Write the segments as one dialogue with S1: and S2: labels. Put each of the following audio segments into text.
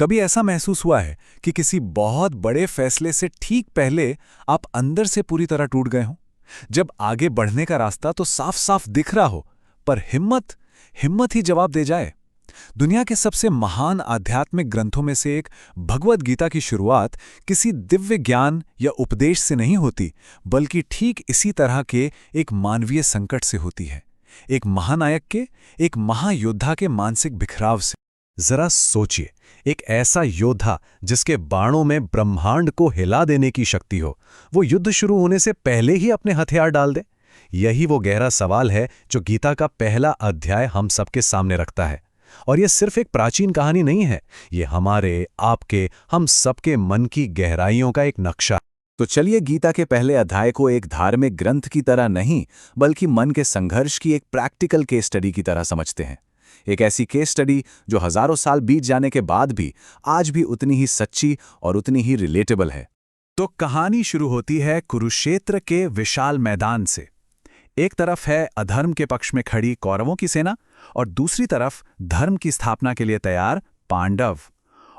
S1: कभी ऐसा महसूस हुआ है कि किसी बहुत बड़े फैसले से ठीक पहले आप अंदर से पूरी तरह टूट गए हो? जब आगे बढ़ने का रास्ता तो साफ साफ दिख रहा हो, पर हिम्मत हिम्मत ही जवाब दे जाए। दुनिया के सबसे महान आध्यात्मिक ग्रंथों में से एक भगवद गीता की शुरुआत किसी दिव्य ज्ञान या उपदेश से नहीं होती, बल्कि ठीक इसी तरह के एक मानवीय संकट से होती है। एक महानायक के, एक महायोद्धा के मानसिक बिखराव से। जरा सोचिए, एक ऐसा योद्धा जिसके बाणों में ब्रह्मांड को हिला देने की शक्ति हो, वो युद्ध शुरू होने से पहले ही अपने हथियार डाल दे। यही वो गहरा सवाल है जो गीता का पहला अध्याय हम सबके सामने रखता है। और यह सिर्फ एक प्राचीन कहानी नहीं है, ये हमारे, आपके, हम सबके मन की गहराइयों का एक नक्शा।
S2: तो चलिए गीता के पहले अध्याय को एक धार्मिक ग्रंथ की तरह नहीं, बल्कि मन के संघर्ष की एक प्रैक्टिकल केस स्टडी की तरह समझते हैं। एक ऐसी केस स्टडी जो हजारों साल बीत जाने के बाद भी आज भी उतनी ही सच्ची और उतनी ही रिलेटेबल है।
S1: तो कहानी शुरू होती है कुरुक्षेत्र के विशाल मैदान से। एक तरफ है अधर्म के पक्ष में खड़ी कौरवों की सेना और दूसरी तरफ धर्म की स्थापना के लिए तैयार पांडव।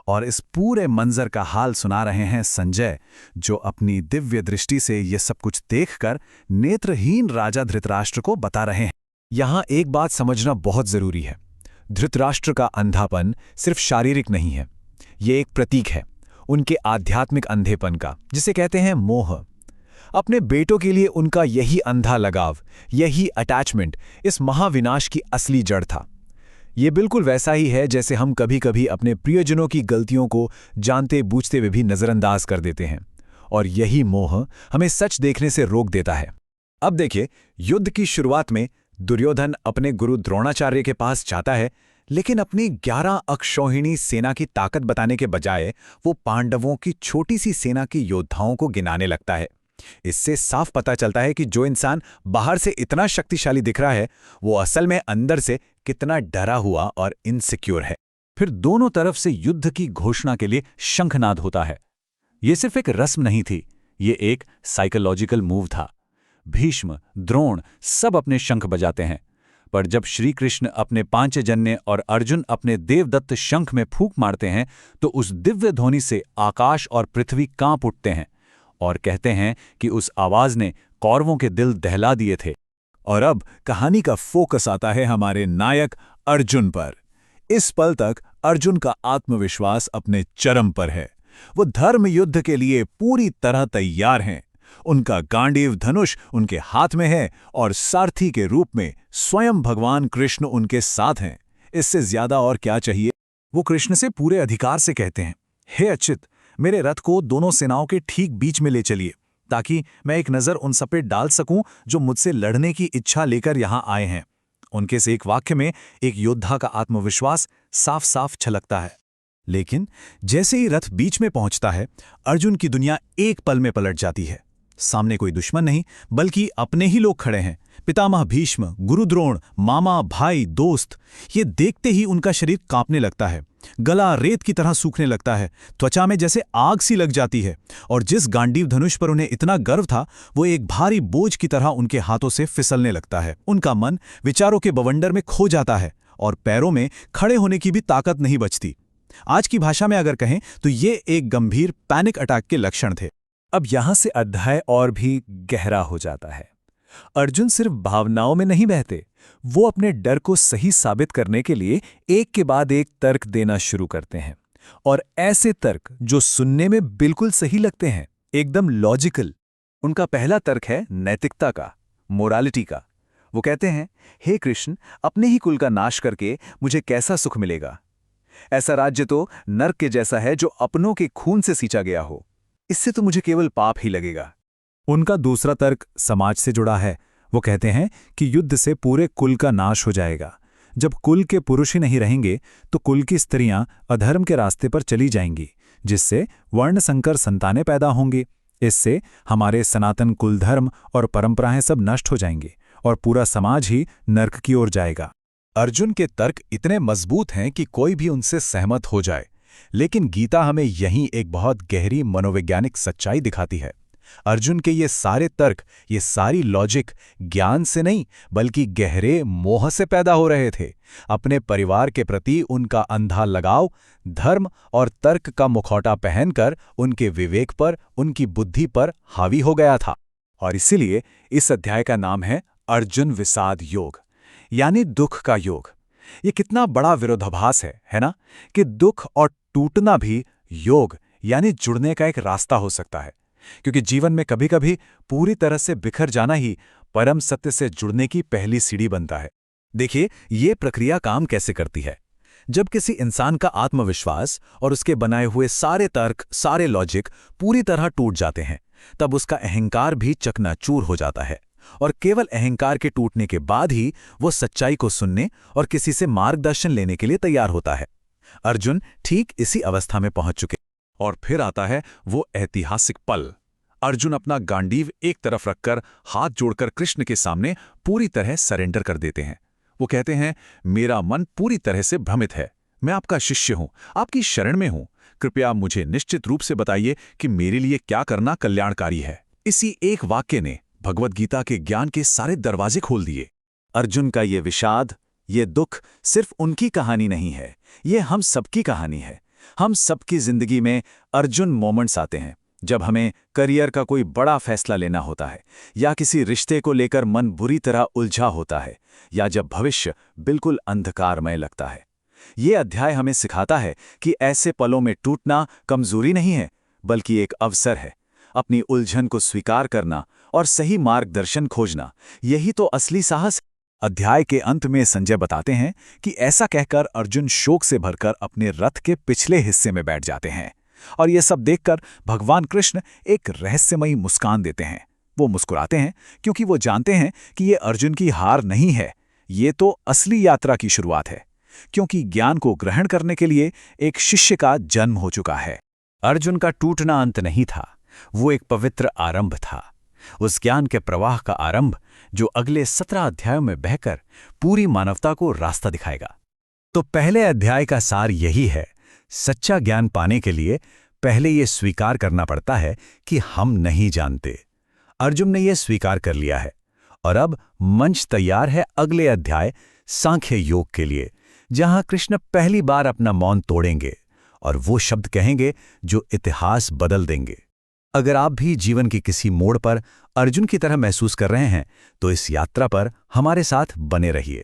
S1: और इस पूरे मंजर का हाल सुना रहे हैं संजय, जो अपनी दिव्य दृष्टि से ये सब कुछ देखकर नेत्रहीन राजा धृतराष्ट्र को बता रहे हैं। यहां एक बात समझना बहुत जरूरी है। धृतराष्ट्र का अंधापन सिर्फ शारीरिक नहीं है, ये एक प्रतीक है उनके आध्यात्मिक अंधेपन का, जिसे कहते हैं मोह। अपने बेटों के लिए उनका यही अंधा लगाव, यही अटैचमेंट इस महाविनाश की असली जड़ था। ये बिल्कुल वैसा ही है जैसे हम कभी कभी अपने प्रियजनों की गलतियों को जानते बूझते हुए भी नजरअंदाज कर देते हैं, और यही मोह हमें सच देखने से रोक देता है। अब देखिए, युद्ध की शुरुआत में दुर्योधन अपने गुरु द्रोणाचार्य के पास जाता है, लेकिन अपनी 11 अक्षौहिणी सेना की ताकत बताने के बजाय वो पांडवों की छोटी सी सेना के योद्धाओं को गिनाने लगता है। इससे साफ पता चलता है कि जो इंसान बाहर से इतना शक्तिशाली दिख रहा है, वो असल में अंदर से कितना डरा हुआ और इनसिक्योर है। फिर दोनों तरफ से युद्ध की घोषणा के लिए शंखनाद होता है। ये सिर्फ एक रस्म नहीं थी, ये एक साइकोलॉजिकल मूव था। भीष्म, द्रोण सब अपने शंख बजाते हैं, पर जब श्री कृष्ण अपने पांचजन्य और अर्जुन अपने देवदत्त शंख में फूंक मारते हैं, तो उस दिव्य ध्वनि से आकाश और पृथ्वी कांप उठते हैं और कहते हैं कि उस आवाज ने कौरवों के दिल दहला दिए थे। और अब कहानी का फोकस आता है हमारे नायक अर्जुन पर। इस पल तक अर्जुन का आत्मविश्वास अपने चरम पर है। वो धर्म युद्ध के लिए पूरी तरह तैयार हैं। उनका गांडीव धनुष उनके हाथ में है और सारथी के रूप में स्वयं भगवान कृष्ण उनके साथ हैं। इससे ज्यादा और क्या चाहिए? वो कृष्ण से पूरे अधिकार से कहते हैं, हे अच्युत, मेरे रथ को दोनों सेनाओं के ठीक बीच में ले चलिए, ताकि मैं एक नजर उन सब पे डाल सकूं जो मुझसे लड़ने की इच्छा लेकर यहां आए हैं। उनके से एक वाक्य में एक योद्धा का आत्मविश्वास साफ साफ छलकता है। लेकिन जैसे ही रथ बीच में पहुंचता है, अर्जुन की दुनिया एक पल में पलट जाती है। सामने कोई दुश्मन नहीं, बल्कि अपने ही लोग खड़े हैं। पितामह भीष्म, गुरु द्रोण, मामा, भाई, दोस्त। ये देखते ही उनका शरीर कांपने लगता है, गला रेत की तरह सूखने लगता है, त्वचा में जैसे आग सी लग जाती है। और जिस गांडीव धनुष पर उन्हें इतना गर्व था, वो एक भारी बोझ की तरह उनके हाथों से फिसलने लगता है। उनका मन विचारों के बवंडर में खो जाता है और पैरों में खड़े होने की भी ताकत नहीं बचती। आज की भाषा में अगर कहें तो ये एक गंभीर पैनिक अटैक के लक्षण थे। अब यहां से अध्याय और भी गहरा हो जाता है। अर्जुन सिर्फ भावनाओं में नहीं बहते, वो अपने डर को सही साबित करने के लिए एक के बाद एक तर्क देना शुरू करते हैं। और ऐसे तर्क जो सुनने में बिल्कुल सही लगते हैं, एकदम लॉजिकल। उनका पहला तर्क है नैतिकता का, मोरालिटी का। वो कहते हैं, हे कृष्ण, अपने ही कुल का नाश करके मुझे कैसा सुख मिलेगा? ऐसा राज्य तो नर्क के जैसा है जो अपनों के खून से सींचा गया हो। इससे तो मुझे केवल पाप ही लगेगा। उनका दूसरा तर्क समाज से जुड़ा है। वो कहते हैं कि युद्ध से पूरे कुल का नाश हो जाएगा। जब कुल के पुरुष ही नहीं रहेंगे तो कुल की स्त्रियां अधर्म के रास्ते पर चली जाएंगी, जिससे वर्ण संकर संतानें पैदा होंगी। इससे हमारे सनातन कुल धर्म और परंपराएं सब नष्ट हो जाएंगी और पूरा समाज ही नर्क की ओर जाएगा। अर्जुन के तर्क इतने मजबूत हैं कि कोई भी उनसे सहमत हो जाए। लेकिन गीता हमें यहीं एक बहुत गहरी मनोवैज्ञानिक सच्चाई दिखाती है। अर्जुन के ये सारे तर्क, ये सारी लॉजिक ज्ञान से नहीं बल्कि गहरे मोह से पैदा हो रहे थे। अपने परिवार के प्रति उनका अंधा लगाव धर्म और तर्क का मुखौटा पहनकर उनके विवेक पर, उनकी बुद्धि पर हावी हो गया था।
S2: और इसीलिए इस अध्याय का नाम है अर्जुन विषाद योग, यानी दुख का योग। ये कितना बड़ा विरोधाभास है ना, कि दुख और टूटना भी योग यानी जुड़ने का एक रास्ता हो सकता है। क्योंकि जीवन में कभी-कभी पूरी तरह से बिखर जाना ही परम सत्य से जुड़ने की पहली सीढ़ी बनता है।
S1: देखिए, ये प्रक्रिया काम कैसे करती है। जब किसी इंसान का आत्मविश्वास और उसके बनाए हुए सारे तर्क, सारे लॉजिक पूरी तरह टूट जाते हैं, तब उसका अहंकार भी चकनाचूर हो जाता है। और केवल अहंकार के टूटने के बाद ही वो सच्चाई को सुनने और किसी से मार्गदर्शन लेने के लिए तैयार होता है। अर्जुन ठीक इसी अवस्था में पहुंच चुके।
S2: और फिर आता है वो ऐतिहासिक पल। अर्जुन अपना गांडीव एक तरफ रखकर हाथ जोड़कर कृष्ण के सामने पूरी तरह सरेंडर कर देते हैं। वो कहते हैं, मेरा मन पूरी तरह से भ्रमित है, मैं आपका शिष्य हूं, आपकी शरण में हूं। कृपया मुझे निश्चित रूप से बताइए कि मेरे लिए क्या करना कल्याणकारी है। इसी एक वाक्य ने भगवद गीता के ज्ञान के सारे दरवाजे खोल दिए। अर्जुन का ये विषाद, ये दुख सिर्फ उनकी कहानी नहीं है, ये हम सबकी कहानी है। हम सबकी जिंदगी में अर्जुन मोमेंट्स आते हैं, जब हमें करियर का कोई बड़ा फैसला लेना होता है, या किसी रिश्ते को लेकर मन बुरी तरह उलझा होता है, या जब भविष्य बिल्कुल अंधकारमय लगता है। ये अध्याय हमें सिखाता है कि ऐसे पलों में टूटना कमजोरी नहीं है, बल्कि एक अवसर है। अपनी उलझन को स्वीकार करना और सही मार्गदर्शन खोजना, यही तो असली साहस है। अध्याय के अंत में संजय बताते हैं कि ऐसा कहकर अर्जुन शोक से भरकर अपने रथ के पिछले हिस्से में बैठ जाते हैं। और ये सब देखकर भगवान कृष्ण एक रहस्यमयी मुस्कान देते हैं। वो मुस्कुराते हैं क्योंकि वो जानते हैं कि ये अर्जुन की हार नहीं है, ये तो असली यात्रा की शुरुआत है। क्योंकि ज्ञान को ग्रहण करने के लिए एक शिष्य का जन्म हो चुका है। अर्जुन का टूटना अंत नहीं था, वो एक पवित्र आरंभ था। उस ज्ञान के प्रवाह का आरंभ जो अगले 17 अध्यायों में बहकर पूरी मानवता को रास्ता दिखाएगा। तो पहले अध्याय का सार यही है, सच्चा ज्ञान पाने के लिए पहले ये स्वीकार करना पड़ता है कि हम नहीं जानते। अर्जुन ने यह स्वीकार कर लिया है और अब मंच तैयार है अगले अध्याय सांख्य योग के लिए, जहां कृष्ण पहली बार अपना मौन तोड़ेंगे और वो शब्द कहेंगे जो इतिहास बदल देंगे। अगर आप भी जीवन के किसी मोड़ पर अर्जुन की तरह महसूस कर रहे हैं, तो इस यात्रा पर हमारे साथ बने रहिए।